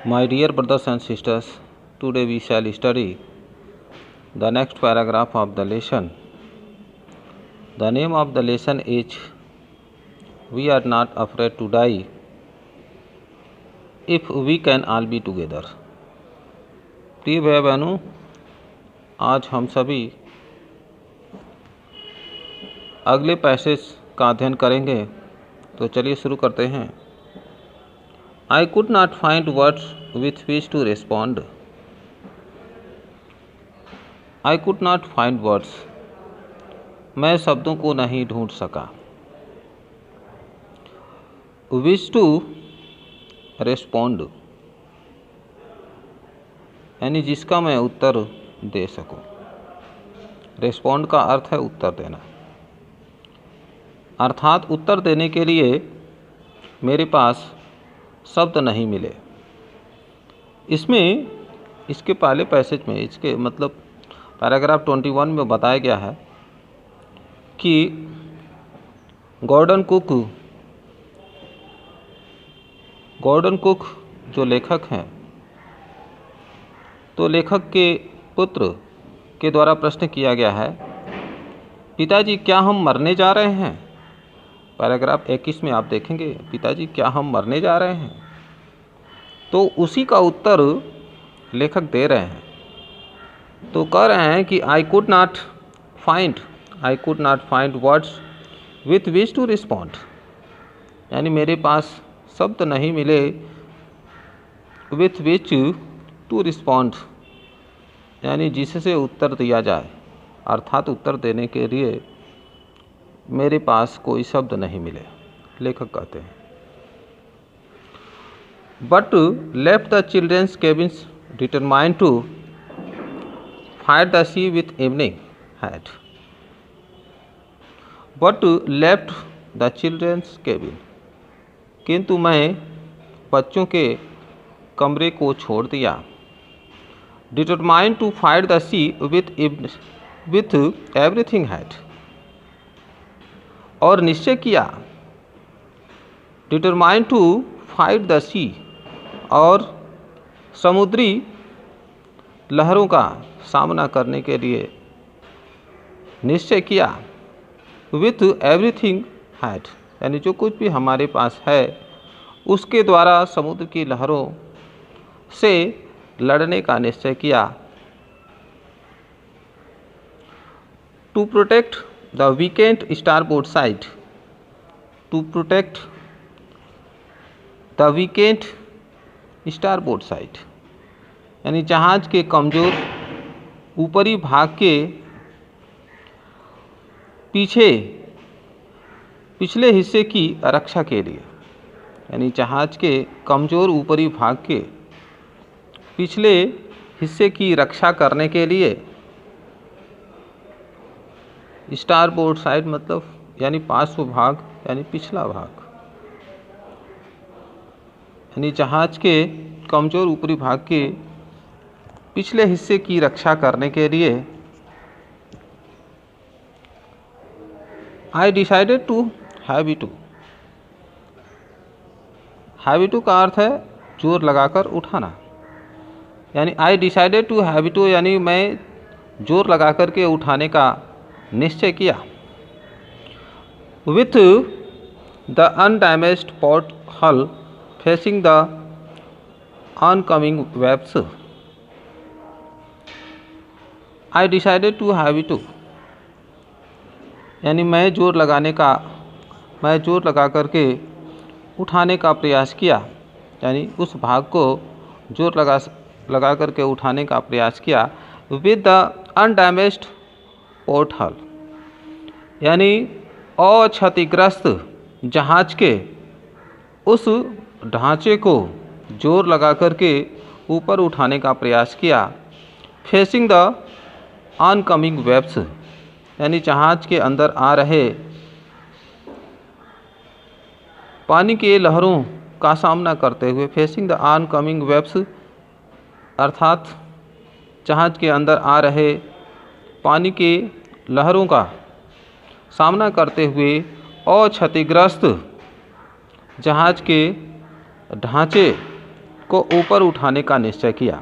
My dear brothers and sisters, today we shall study the next paragraph of the lesson. The name of the lesson is We Are Not Afraid to Die If We Can All Be Together. प्रिय भाई बहनों, आज हम सभी अगले passage का अध्ययन करेंगे, तो चलिए शुरू करते हैं। I could not find words with which to respond. I could not find words. मैं शब्दों को नहीं ढूंढ सका। Wish to respond, यानी जिसका मैं उत्तर दे सकूं। Respond का अर्थ है उत्तर देना, अर्थात उत्तर देने के लिए मेरे पास शब्द नहीं मिले। इसमें इसके पहले पैसेज में इसके मतलब पैराग्राफ 21 में बताया गया है कि गॉर्डन कुक जो लेखक हैं, तो लेखक के पुत्र के द्वारा प्रश्न किया गया है, पिताजी क्या हम मरने जा रहे हैं? पैराग्राफ 21 में आप देखेंगे, पिताजी क्या हम मरने जा रहे हैं? तो उसी का उत्तर लेखक दे रहे हैं। तो कह रहे हैं कि I could not find words with which to respond, यानी मेरे पास शब्द नहीं मिले विथ विच टू रिस्पॉन्ड, यानी जिससे उत्तर दिया जाए, अर्थात उत्तर देने के लिए मेरे पास कोई शब्द नहीं मिले। लेखक कहते हैं, but left the children's cabins determined to fight the sea with evening had. But left the children's cabin, किंतु मैं बच्चों के कमरे को छोड़ दिया। Determined to fight the sea with everything had, और निश्चय किया। Determined to fight the sea, और समुद्री लहरों का सामना करने के लिए निश्चय किया। विथ एवरीथिंग हैड, यानी जो कुछ भी हमारे पास है उसके द्वारा समुद्र की लहरों से लड़ने का निश्चय किया। To protect the weakened starboard side, to protect the weakened starboard side, यानी जहाज के कमज़ोर ऊपरी भाग के पिछले हिस्से की रक्षा के लिए, यानी जहाज के कमज़ोर ऊपरी भाग के पिछले हिस्से की रक्षा करने के लिए। स्टारबोर्ड साइड मतलब यानी पार्श्व भाग, यानी पिछला भाग, यानी जहाज के कमज़ोर ऊपरी भाग के पिछले हिस्से की रक्षा करने के लिए I decided to heavy to. Heavy to का अर्थ है जोर लगाकर उठाना, यानी I decided to heavy to, यानी मैं जोर लगाकर के उठाने का निश्चय किया। With the undamaged port hull facing the oncoming waves, I decided to have to, यानी मैं जोर लगा करके उठाने का प्रयास किया, यानी उस भाग को जोर लगा करके उठाने का प्रयास किया। विद द अनडैमेज्ड पोर्ट हल, यानी अक्षतिग्रस्त जहाज के उस ढांचे को जोर लगा करके ऊपर उठाने का प्रयास किया। फेसिंग द ऑनकमिंग वेव्स, यानी जहाज के अंदर आ रहे पानी के लहरों का सामना करते हुए। फेसिंग द ऑनकमिंग वेव्स अर्थात जहाज़ के अंदर आ रहे पानी के लहरों का सामना करते हुए और क्षतिग्रस्त जहाज़ के ढांचे को ऊपर उठाने का निश्चय किया।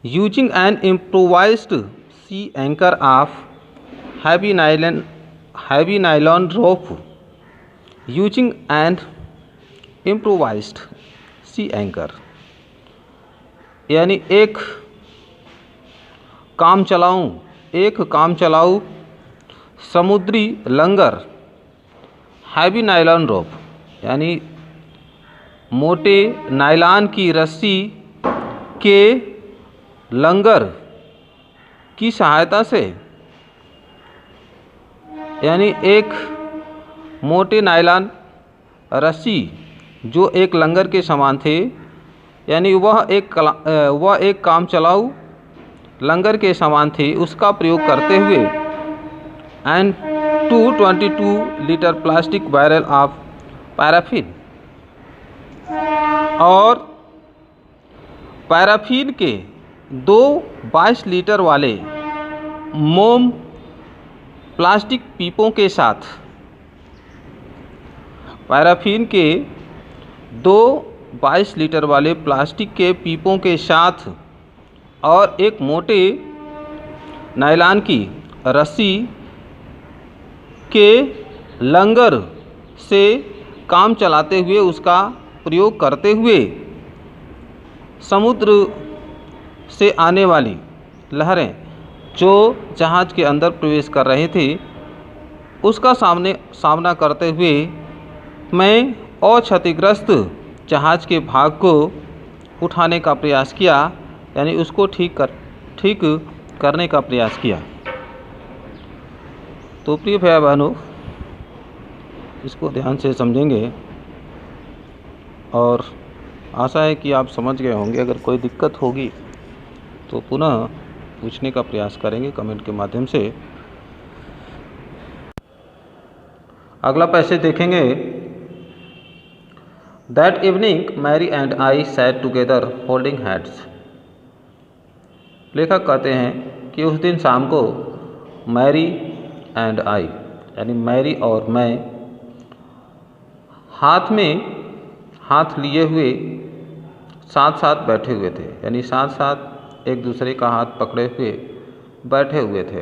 Using an improvised sea anchor of heavy nylon rope, using an improvised sea anchor यानी एक काम चलाऊ समुद्री लंगर, हैवी नाइलॉन रोप यानी मोटे नायलॉन की रस्सी के लंगर की सहायता से, यानी एक मोटे नायलॉन रस्सी जो एक लंगर के समान थे, यानी वह एक काम चलाऊ लंगर के समान थी, उसका प्रयोग करते हुए and 222 litre plastic barrel of paraffin और पैराफिन के 2 22 लीटर वाले मोम प्लास्टिक पीपों के साथ, पैराफिन के 2 22 लीटर वाले प्लास्टिक के पीपों के साथ और एक मोटे नायलॉन की रस्सी के लंगर से काम चलाते हुए उसका प्रयोग करते हुए समुद्र से आने वाली लहरें जो जहाज़ के अंदर प्रवेश कर रही थी उसका सामना करते हुए मैं और क्षतिग्रस्त जहाज़ के भाग को उठाने का प्रयास किया, यानी उसको ठीक करने का प्रयास किया। तो प्रिय भाई बहनों, इसको ध्यान से समझेंगे और आशा है कि आप समझ गए होंगे। अगर कोई दिक्कत होगी तो पुनः पूछने का प्रयास करेंगे कमेंट के माध्यम से। अगला पैसेज देखेंगे। That evening Mary and I sat together holding hands. लेखक कहते हैं कि उस दिन शाम को मैरी एंड आई यानी मैरी और मैं हाथ में हाथ लिए हुए साथ साथ बैठे हुए थे, यानी साथ साथ एक दूसरे का हाथ पकड़े हुए बैठे हुए थे।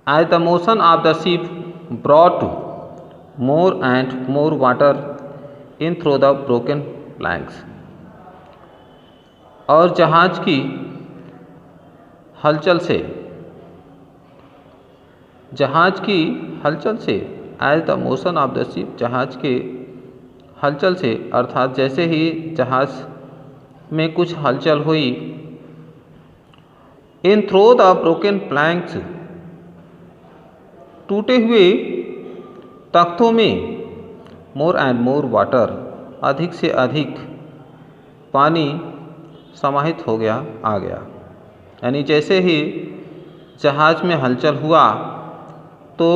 As the motion of the ship brought more and more water in through the broken planks. और जहाज़ की हलचल से as the motion of the ship, जहाज़ के हलचल से अर्थात जैसे ही जहाज़ में कुछ हलचल हुई, इन थ्रो द ब्रोकन प्लैंक्स, टूटे हुए तख्तों में, मोर एंड मोर वाटर, अधिक से अधिक पानी समाहित हो गया आ गया। यानी जैसे ही जहाज़ में हलचल हुआ तो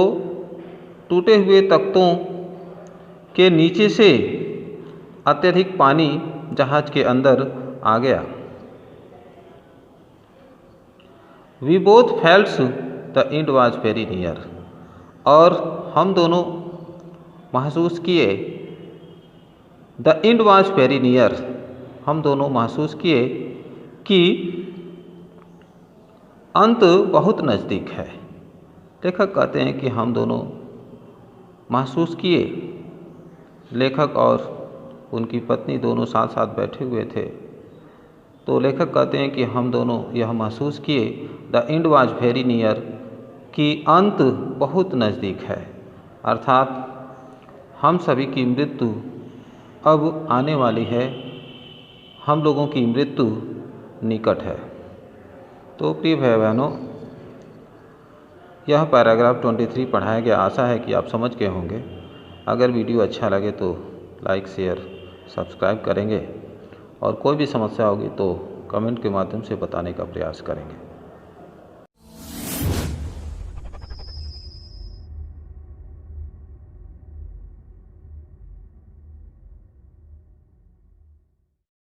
टूटे हुए तख्तों के नीचे से अत्यधिक पानी जहाज़ के अंदर आ गया। We both felt the end was very near. और हम दोनों महसूस किए, the end was very near, हम दोनों महसूस किए कि अंत बहुत नज़दीक है। लेखक कहते हैं कि हम दोनों महसूस किए, लेखक और उनकी पत्नी दोनों साथ साथ बैठे हुए थे। तो लेखक कहते हैं कि हम दोनों यह महसूस किए, the end was very near, कि अंत बहुत नज़दीक है, अर्थात हम सभी की मृत्यु अब आने वाली है, हम लोगों की मृत्यु निकट है। तो प्रिय भाई बहनों, यह पैराग्राफ 23 पढ़ाया गया। आशा है कि आप समझ गए होंगे। अगर वीडियो अच्छा लगे तो लाइक शेयर सब्सक्राइब करेंगे और कोई भी समस्या होगी तो कमेंट के माध्यम से बताने का प्रयास करेंगे।